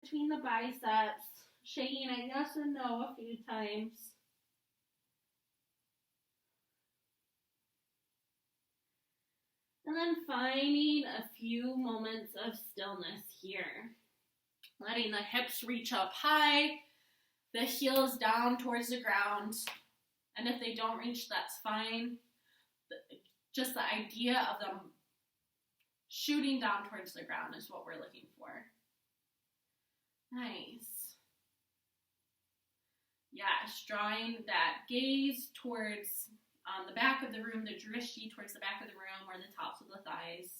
between the biceps, shaking a yes and no a few times. And then finding a few moments of stillness here. Letting the hips reach up high, the heels down towards the ground. And if they don't reach, that's fine. Just the idea of them shooting down towards the ground is what we're looking for. Nice. Yes, drawing that gaze towards the back of the room, the drishti towards the back of the room or the tops of the thighs.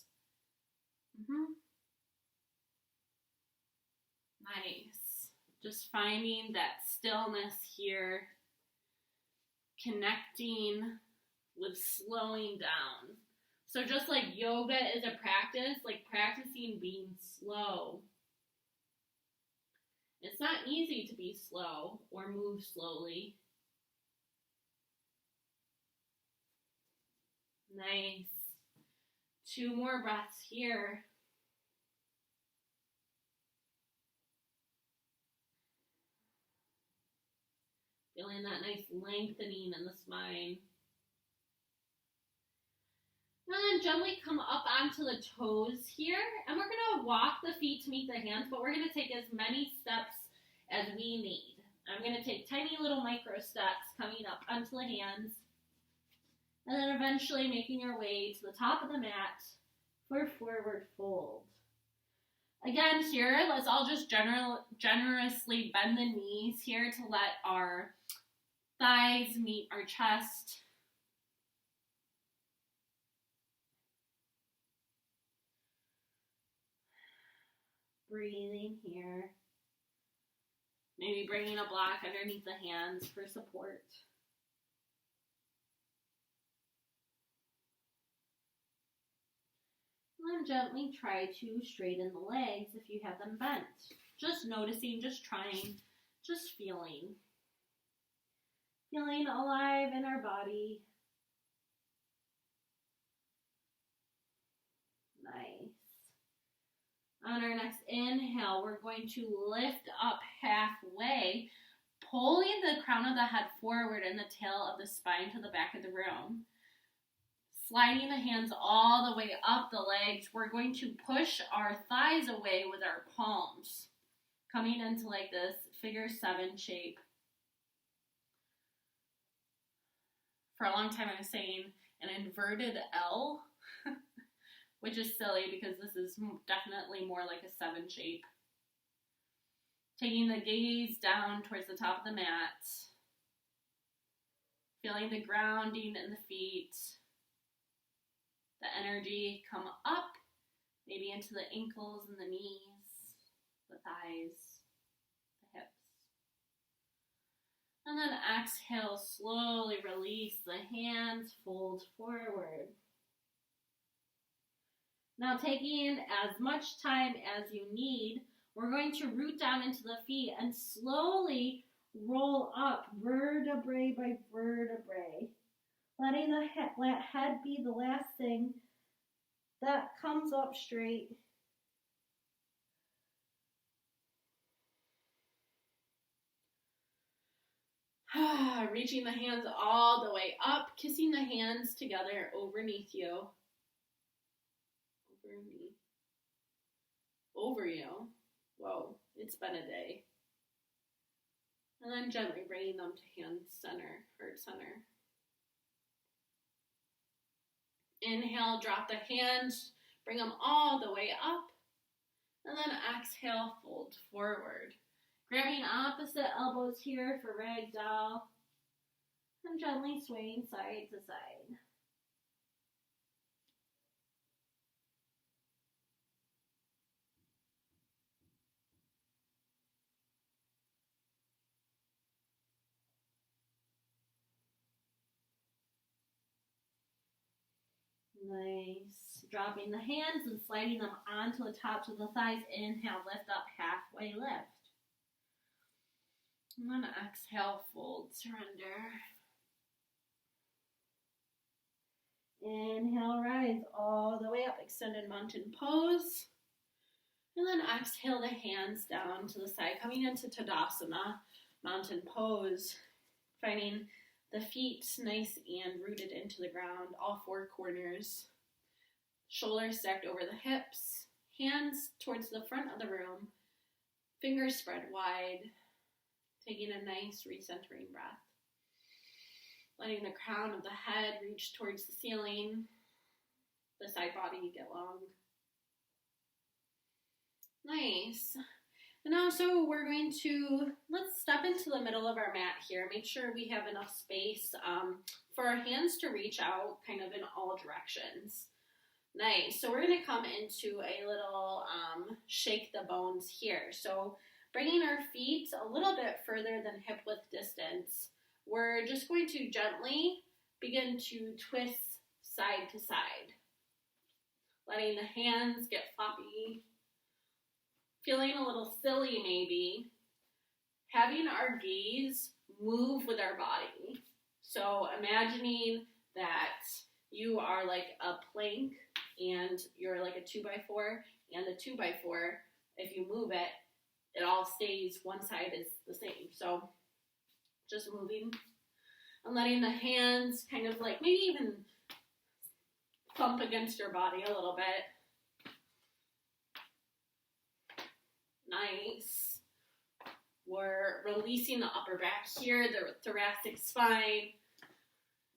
Nice. Just finding that stillness here, connecting with slowing down. So just like yoga is a practice, like practicing being slow. It's not easy to be slow or move slowly. Nice. 2 more breaths here. Feeling that nice lengthening in the spine. And then gently come up onto the toes here. And we're going to walk the feet to meet the hands, but we're going to take as many steps as we need. I'm going to take tiny little micro steps coming up onto the hands. And then eventually making your way to the top of the mat for forward fold. Again here, let's all just generously bend the knees here to let our thighs meet our chest. Breathing here. Maybe bringing a block underneath the hands for support. And then gently try to straighten the legs if you have them bent. Just noticing, just trying, just feeling. Feeling alive in our body. Nice. On our next inhale, we're going to lift up halfway, pulling the crown of the head forward and the tail of the spine to the back of the room. Sliding the hands all the way up the legs, we're going to push our thighs away with our palms, coming into like this figure 7 shape. For a long time I was saying an inverted L, which is silly because this is definitely more like a 7 shape. Taking the gaze down towards the top of the mat, feeling the grounding in the feet, the energy come up, maybe into the ankles and the knees, the thighs, the hips. And then exhale, slowly release the hands, fold forward. Now taking as much time as you need, we're going to root down into the feet and slowly roll up vertebrae by vertebrae. Letting the head be the last thing that comes up straight. Reaching the hands all the way up, kissing the hands together overneath you. Over you. Whoa, it's been a day. And then gently bringing them to hand center, heart center. Inhale, drop the hands, bring them all the way up. And then exhale, fold forward. Grabbing opposite elbows here for ragdoll. And gently swaying side to side. Nice. Dropping the hands and sliding them onto the tops of the thighs. Inhale, lift up, halfway lift. And then exhale, fold, surrender. Inhale, rise all the way up, extended mountain pose. And then exhale the hands down to the side, coming into Tadasana, mountain pose, finding the feet nice and rooted into the ground, all four corners. Shoulders stacked over the hips, hands towards the front of the room, fingers spread wide, taking a nice recentering breath. Letting the crown of the head reach towards the ceiling, the side body get long. Nice. And now, so we're going to, let's step into the middle of our mat here. Make sure we have enough space for our hands to reach out kind of in all directions. Nice. So we're going to come into a little shake the bones here. So bringing our feet a little bit further than hip width distance, we're just going to gently begin to twist side to side. Letting the hands get floppy. Feeling a little silly maybe. Having our gaze move with our body. So imagining that you are like a plank and you're like a 2x4, and the 2x4, if you move it, it all stays, one side is the same. So just moving and letting the hands kind of like maybe even thump against your body a little bit. Nice. We're releasing the upper back here, the thoracic spine.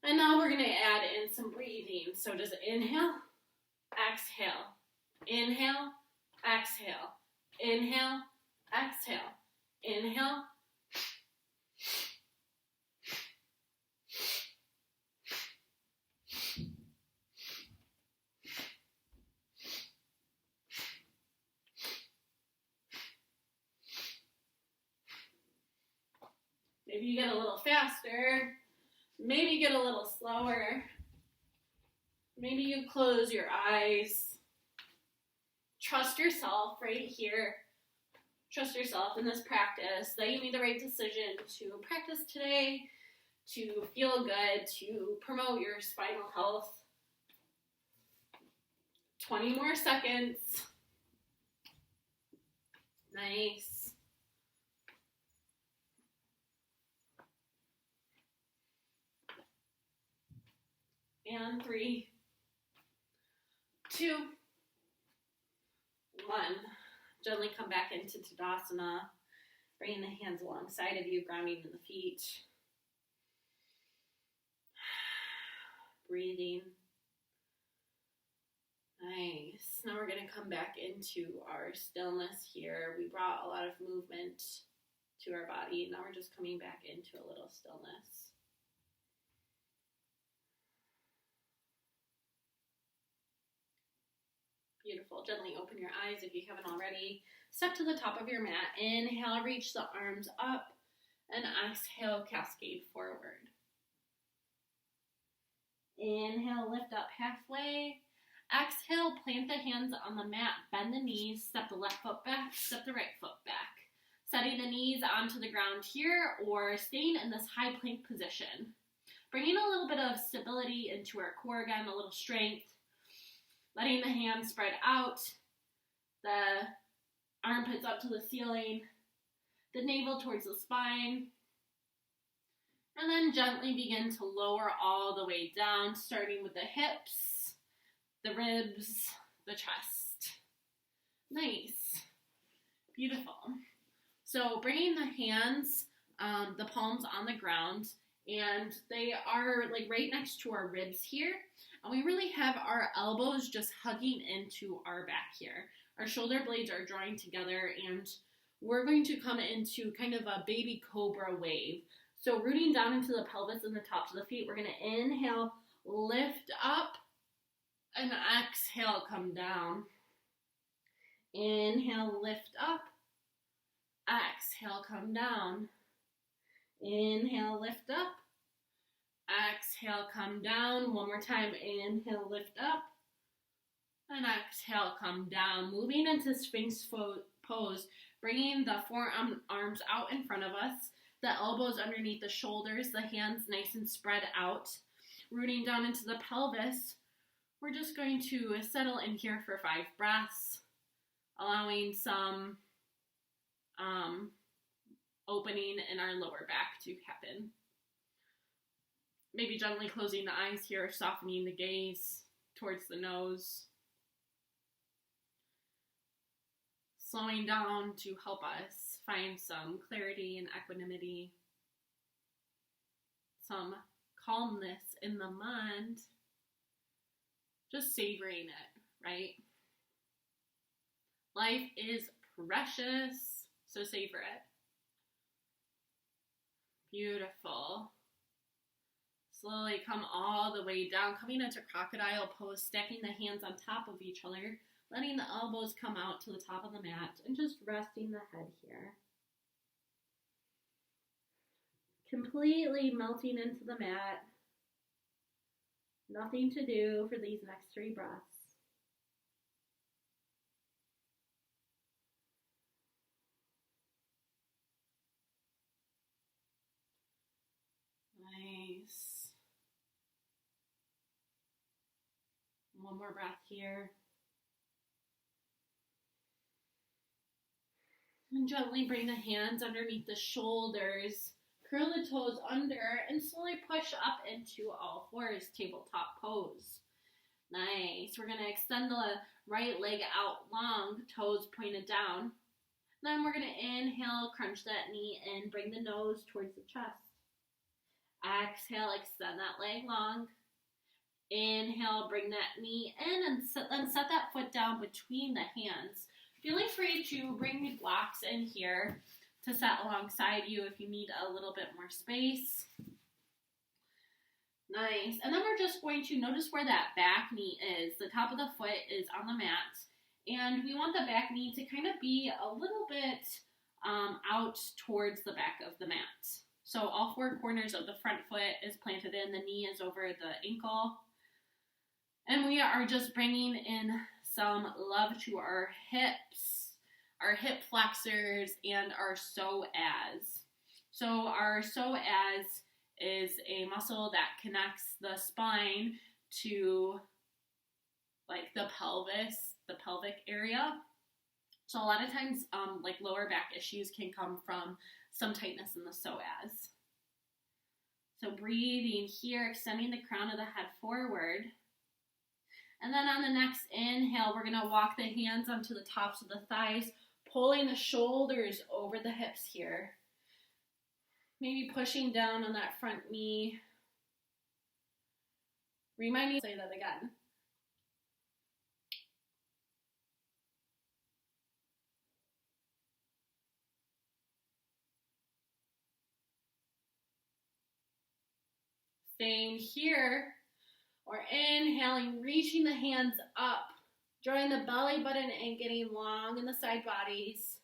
And now we're going to add in some breathing. So just inhale, exhale, inhale, exhale, inhale, exhale, inhale. Maybe you get a little faster. Maybe get a little slower. Maybe you close your eyes. Trust yourself right here. Trust yourself in this practice that you made the right decision to practice today, to feel good, to promote your spinal health. 20 more seconds. Nice. And 3, 2, 1. Gently come back into Tadasana, bringing the hands alongside of you, grounding in the feet. Breathing. Nice. Now we're going to come back into our stillness here. We brought a lot of movement to our body. Now we're just coming back into a little stillness. Beautiful. Gently open your eyes if you haven't already. Step to the top of your mat. Inhale, reach the arms up. And exhale, cascade forward. Inhale, lift up halfway. Exhale, plant the hands on the mat. Bend the knees. Step the left foot back. Step the right foot back. Setting the knees onto the ground here or staying in this high plank position. Bringing a little bit of stability into our core again, a little strength. Letting the hands spread out, the armpits up to the ceiling, the navel towards the spine, and then gently begin to lower all the way down, starting with the hips, the ribs, the chest. Nice. Beautiful. So bringing the hands, the palms on the ground, and they are like right next to our ribs here. And we really have our elbows just hugging into our back here. Our shoulder blades are drawing together, and we're going to come into kind of a baby cobra wave. So rooting down into the pelvis and the tops of the feet, we're going to inhale, lift up, and exhale, come down. Inhale, lift up. Exhale, come down. Inhale, lift up. Exhale, come down. One more time. Inhale, lift up. And exhale, come down. Moving into Sphinx pose, bringing the forearms out in front of us, the elbows underneath the shoulders, the hands nice and spread out. Rooting down into the pelvis. We're just going to settle in here for 5 breaths. allowing some opening in our lower back to happen. Maybe gently closing the eyes here, softening the gaze towards the nose. Slowing down to help us find some clarity and equanimity, some calmness in the mind. Just savoring it, right? Life is precious, so savor it. Beautiful. Slowly come all the way down, coming into crocodile pose, stacking the hands on top of each other, letting the elbows come out to the top of the mat, and just resting the head here. Completely melting into the mat. Nothing to do for these next 3 breaths. Nice. One more breath here. And gently bring the hands underneath the shoulders. Curl the toes under and slowly push up into all fours, tabletop pose. Nice. We're going to extend the right leg out long, toes pointed down. Then we're going to inhale, crunch that knee in, bring the nose towards the chest. Exhale, extend that leg long. Inhale, bring that knee in and then set that foot down between the hands. Feeling free to bring the blocks in here to set alongside you if you need a little bit more space. Nice. And then we're just going to notice where that back knee is. The top of the foot is on the mat. And we want the back knee to kind of be a little bit out towards the back of the mat. So all 4 corners of the front foot is planted in. The knee is over the ankle. And we are just bringing in some love to our hips, our hip flexors, and our psoas. So our psoas is a muscle that connects the spine to like the pelvis, the pelvic area. So a lot of times like lower back issues can come from some tightness in the psoas. So breathing here, extending the crown of the head forward. And then on the next inhale, we're going to walk the hands onto the tops of the thighs, pulling the shoulders over the hips here. Maybe pushing down on that front knee. Reminding, say that again. Staying here. Or inhaling, reaching the hands up, drawing the belly button and getting long in the side bodies.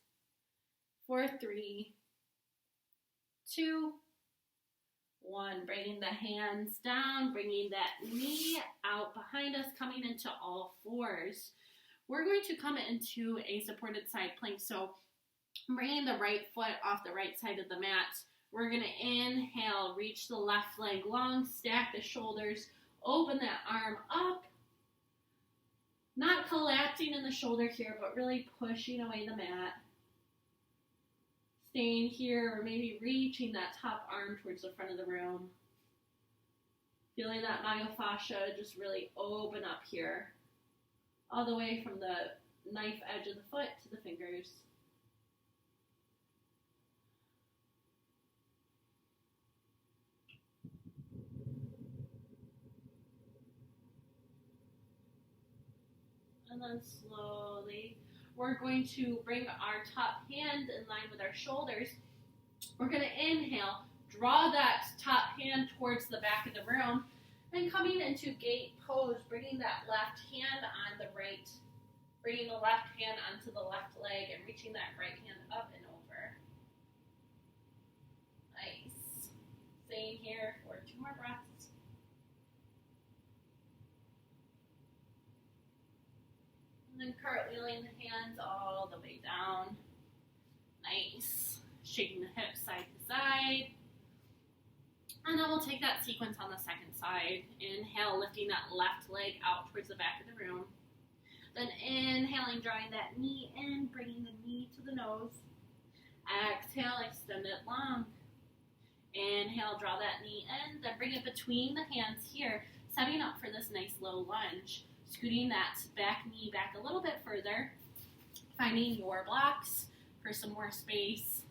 For 3, 2, 1. Bringing the hands down, bringing that knee out behind us, coming into all fours. We're going to come into a supported side plank. So bringing the right foot off the right side of the mat. We're going to inhale, reach the left leg long, stack the shoulders, open that arm up, not collapsing in the shoulder here, but really pushing away the mat. Staying here, or maybe reaching that top arm towards the front of the room. Feeling that myofascia just really open up here, all the way from the knife edge of the foot to the fingers. And then slowly, we're going to bring our top hand in line with our shoulders. We're going to inhale, draw that top hand towards the back of the room, and coming into gate pose, bringing that left hand on the right, bringing the left hand onto the left leg, and reaching that right hand up and over. Nice. Staying here for 2 more breaths. And then cartwheeling the hands all the way down. Nice. Shaking the hips side to side. And then we'll take that sequence on the second side. Inhale, lifting that left leg out towards the back of the room. Then inhaling, drawing that knee in, bringing the knee to the nose. Exhale, extend it long. Inhale, draw that knee in, then bring it between the hands here, setting up for this nice low lunge. Scooting that back knee back a little bit further, finding your blocks for some more space.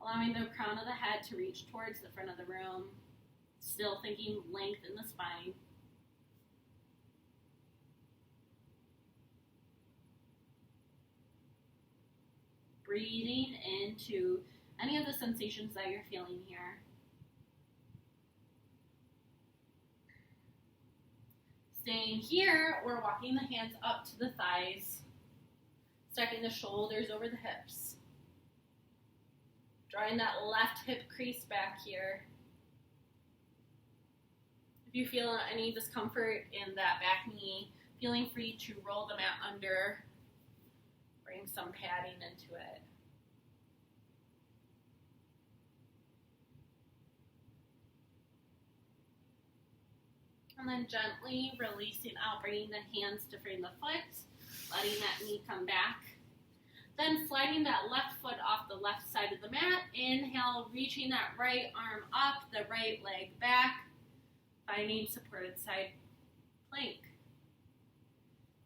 Allowing the crown of the head to reach towards the front of the room. Still thinking length in the spine. Breathing into any of the sensations that you're feeling here. Staying here, we're walking the hands up to the thighs, stacking the shoulders over the hips. Drawing that left hip crease back here. If you feel any discomfort in that back knee, feeling free to roll the mat under. Bring some padding into it. And then gently releasing out, bringing the hands to frame the foot, letting that knee come back. Then sliding that left foot off the left side of the mat. Inhale, reaching that right arm up, the right leg back, finding supported side plank.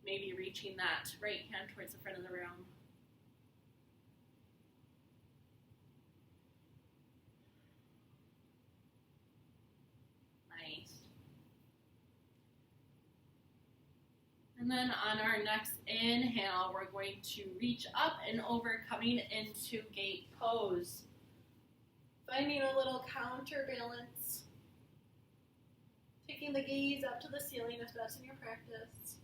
Maybe reaching that right hand towards the front of the room. Nice. And then on our next inhale, we're going to reach up and over, coming into gate pose. Finding a little counterbalance. Taking the gaze up to the ceiling if that's in your practice.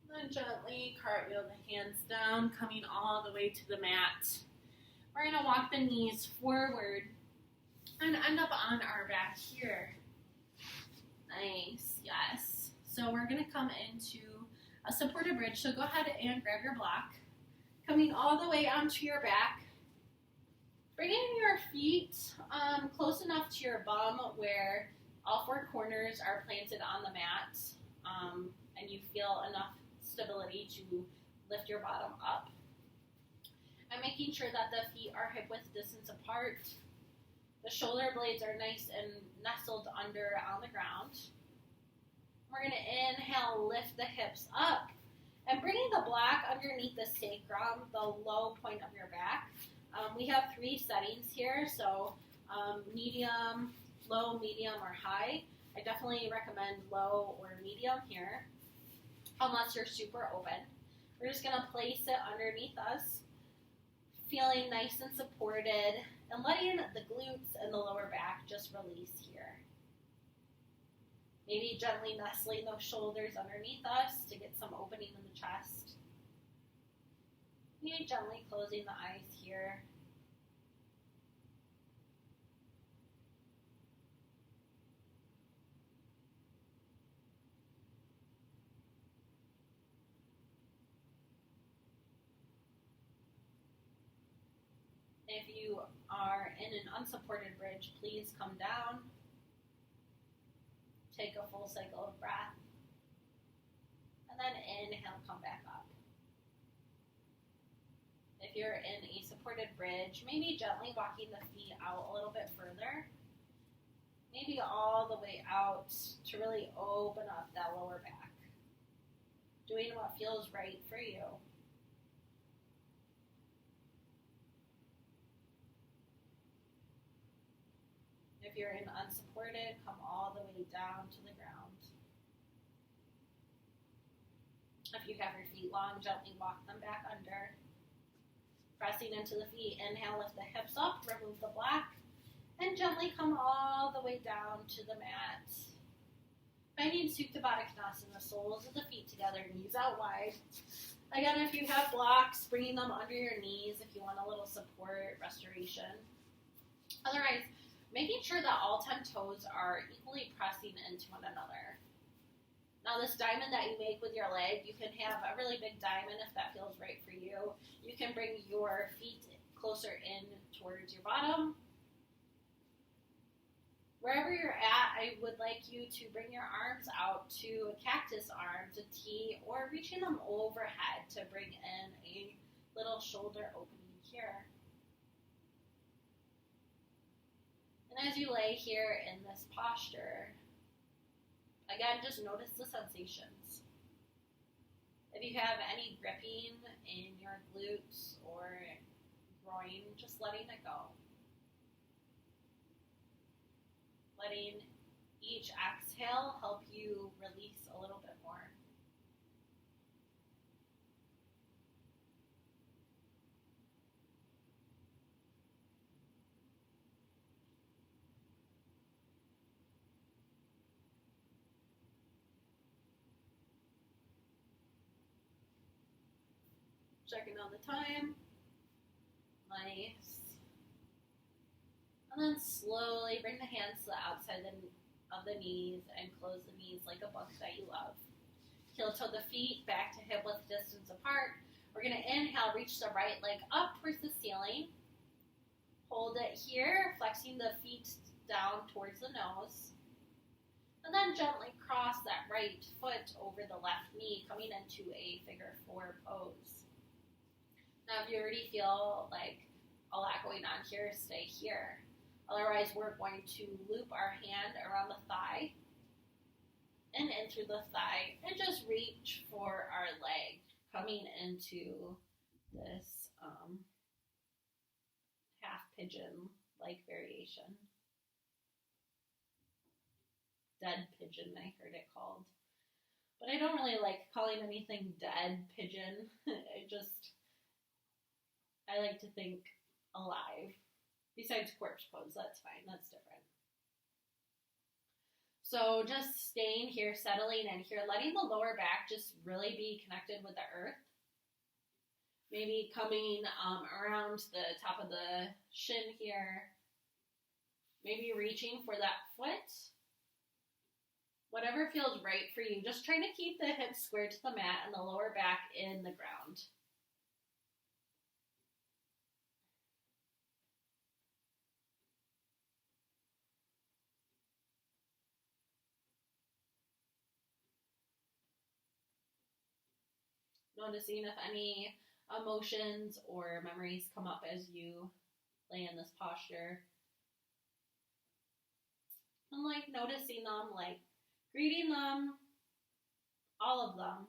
Then gently cartwheel the hands down, coming all the way to the mat. We're going to walk the knees forward and end up on our back here. Nice, yes. So we're going to come into a supported bridge. So go ahead and grab your block. Coming all the way onto your back. Bringing your feet close enough to your bum where all four corners are planted on the mat, and you feel enough stability to lift your bottom up. And making sure that the feet are hip width distance apart. The shoulder blades are nice and nestled under on the ground. We're going to inhale, lift the hips up, and bringing the block underneath the sacrum, the low point of your back. We have 3 settings here, so medium, low, medium, or high. I definitely recommend low or medium here, unless you're super open. We're just going to place it underneath us, feeling nice and supported, and letting the glutes and the lower back just release here. Maybe gently nestling those shoulders underneath us to get some opening in the chest. Maybe gently closing the eyes here. If you are in an unsupported bridge, please come down. Take a full cycle of breath. And then inhale, come back up. If you're in a supported bridge, maybe gently walking the feet out a little bit further. Maybe all the way out to really open up that lower back. Doing what feels right for you. If you're in unsupported, come all the way down to the ground. If you have your feet long, gently walk them back under. Pressing into the feet, inhale, lift the hips up, remove the block, and gently come all the way down to the mat. Finding Supta Baddha Konasana, the soles of the feet together, knees out wide. Again, if you have blocks, bringing them under your knees if you want a little support, restoration. Otherwise, making sure that all 10 toes are equally pressing into one another. Now this diamond that you make with your leg, you can have a really big diamond if that feels right for you. You can bring your feet closer in towards your bottom. Wherever you're at, I would like you to bring your arms out to a cactus arms, a T, or reaching them overhead to bring in a little shoulder opening here. And as you lay here in this posture, again, just notice the sensations. If you have any gripping in your glutes or groin, just letting it go. Letting each exhale help you release a little bit more. Checking on the time. Nice. And then slowly bring the hands to the outside of the knees and close the knees like a book that you love. Heel toe the feet back to hip width distance apart. We're going to inhale, reach the right leg up towards the ceiling. Hold it here, flexing the feet down towards the nose. And then gently cross that right foot over the left knee, coming into a figure four pose. Now, if you already feel like a lot going on here, stay here. Otherwise, we're going to loop our hand around the thigh and in through the thigh and just reach for our leg, coming into this half pigeon-like variation. Dead pigeon, I heard it called. But I don't really like calling anything dead pigeon. I like to think alive. Besides corpse pose, that's fine, that's different. So just staying here, settling in here, letting the lower back just really be connected with the earth. Maybe coming around the top of the shin here. Maybe reaching for that foot. Whatever feels right for you. Just trying to keep the hips square to the mat and the lower back in the ground. Noticing if any emotions or memories come up as you lay in this posture. And noticing them, greeting them, all of them,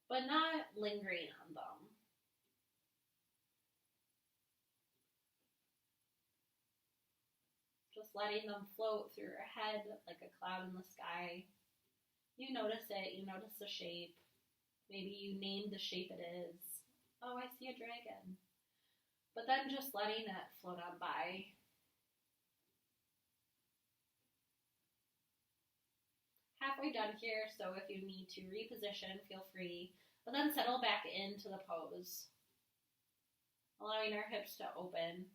but not lingering on them. Just letting them float through your head like a cloud in the sky. You notice it, you notice the shape. Maybe you name the shape it is. Oh, I see a dragon. But then just letting it float on by. Halfway done here, so if you need to reposition, feel free. But then settle back into the pose. Allowing our hips to open.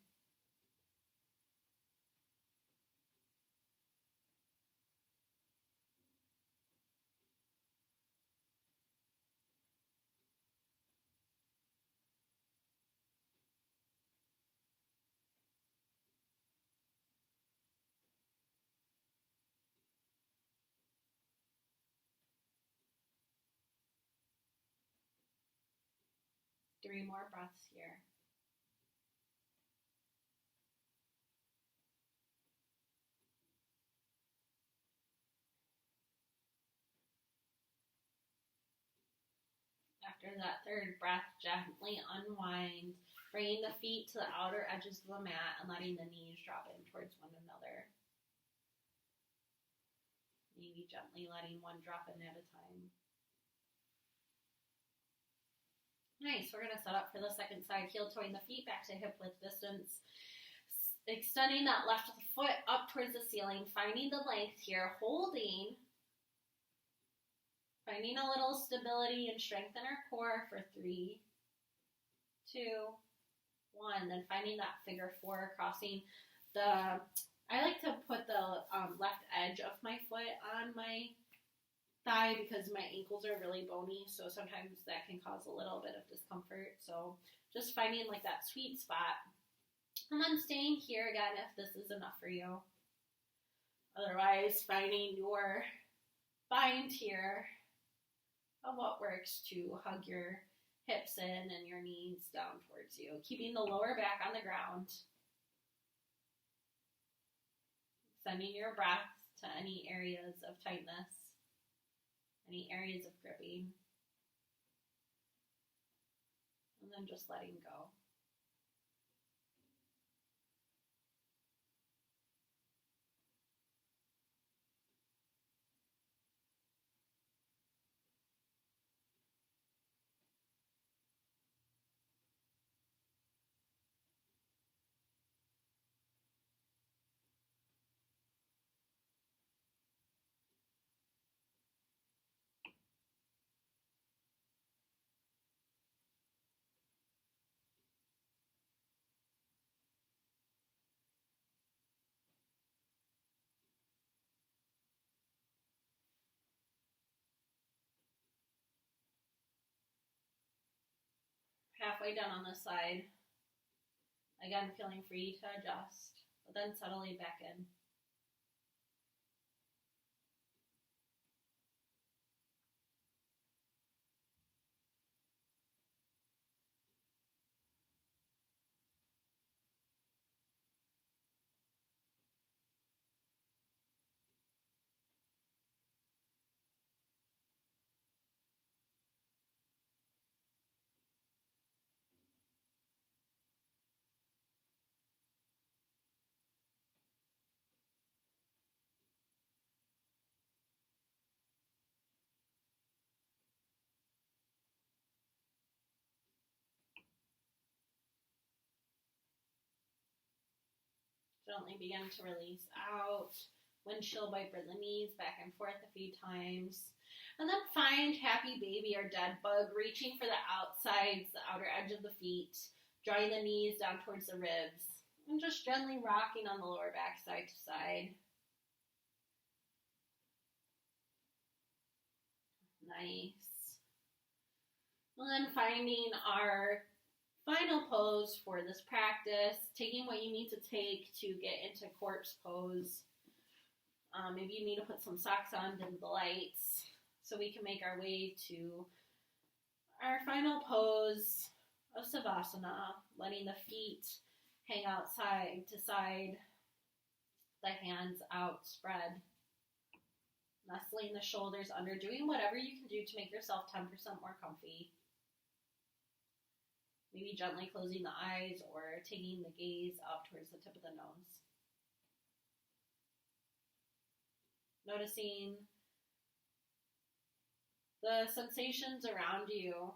Three more breaths here. After that third breath, gently unwind, bringing the feet to the outer edges of the mat and letting the knees drop in towards one another. Maybe gently letting one drop in at a time. Nice, we're going to set up for the second side, heel toeing the feet back to hip width distance. Extending that left foot up towards the ceiling, finding the length here, holding. Finding a little stability and strength in our core for 3, 2, 1. Then finding that figure four, crossing I like to put the left edge of my foot on my thigh because my ankles are really bony, so sometimes that can cause a little bit of discomfort. So just finding that sweet spot. And then staying here again if this is enough for you. Otherwise, finding your bind here of what works to hug your hips in and your knees down towards you, keeping the lower back on the ground. Sending your breath to any areas of tightness, any areas of gripping, and then just letting go. Halfway down on this side. Again, feeling free to adjust, but then subtly back in. Gently begin to release out. Windshield wiper the knees back and forth a few times. And then find happy baby or dead bug, reaching for the outsides, the outer edge of the feet, drawing the knees down towards the ribs, and just gently rocking on the lower back side to side. Nice. And then finding our final pose for this practice, taking what you need to take to get into corpse pose. Maybe you need to put some socks on, dim the lights, so we can make our way to our final pose of Savasana, letting the feet hang out side to side, the hands outspread, nestling the shoulders under, doing whatever you can do to make yourself 10% more comfy. Maybe gently closing the eyes or taking the gaze up towards the tip of the nose. Noticing the sensations around you.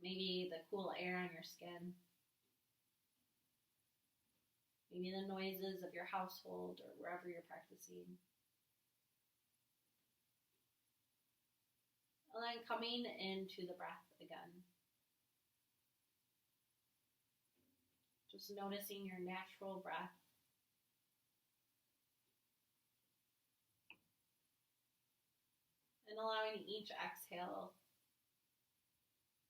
Maybe the cool air on your skin. Maybe the noises of your household or wherever you're practicing. And then coming into the breath again. Just noticing your natural breath. And allowing each exhale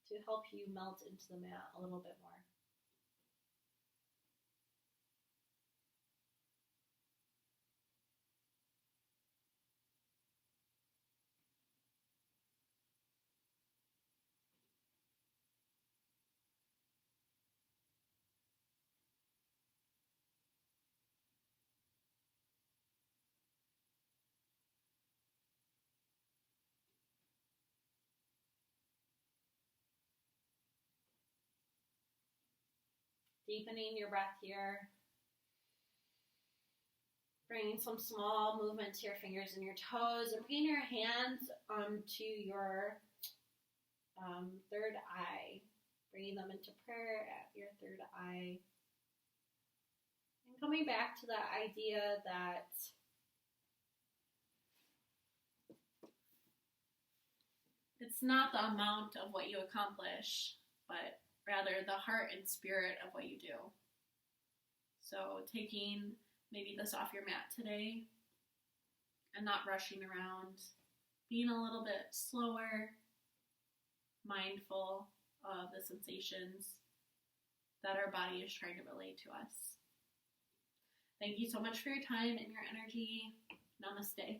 to help you melt into the mat a little bit more. Deepening your breath here. Bringing some small movement to your fingers and your toes, and bringing your hands onto your third eye. Bringing them into prayer at your third eye. And coming back to the idea that it's not the amount of what you accomplish, but rather the heart and spirit of what you do. So taking maybe this off your mat today and not rushing around, being a little bit slower, mindful of the sensations that our body is trying to relate to us. Thank you so much for your time and your energy. Namaste.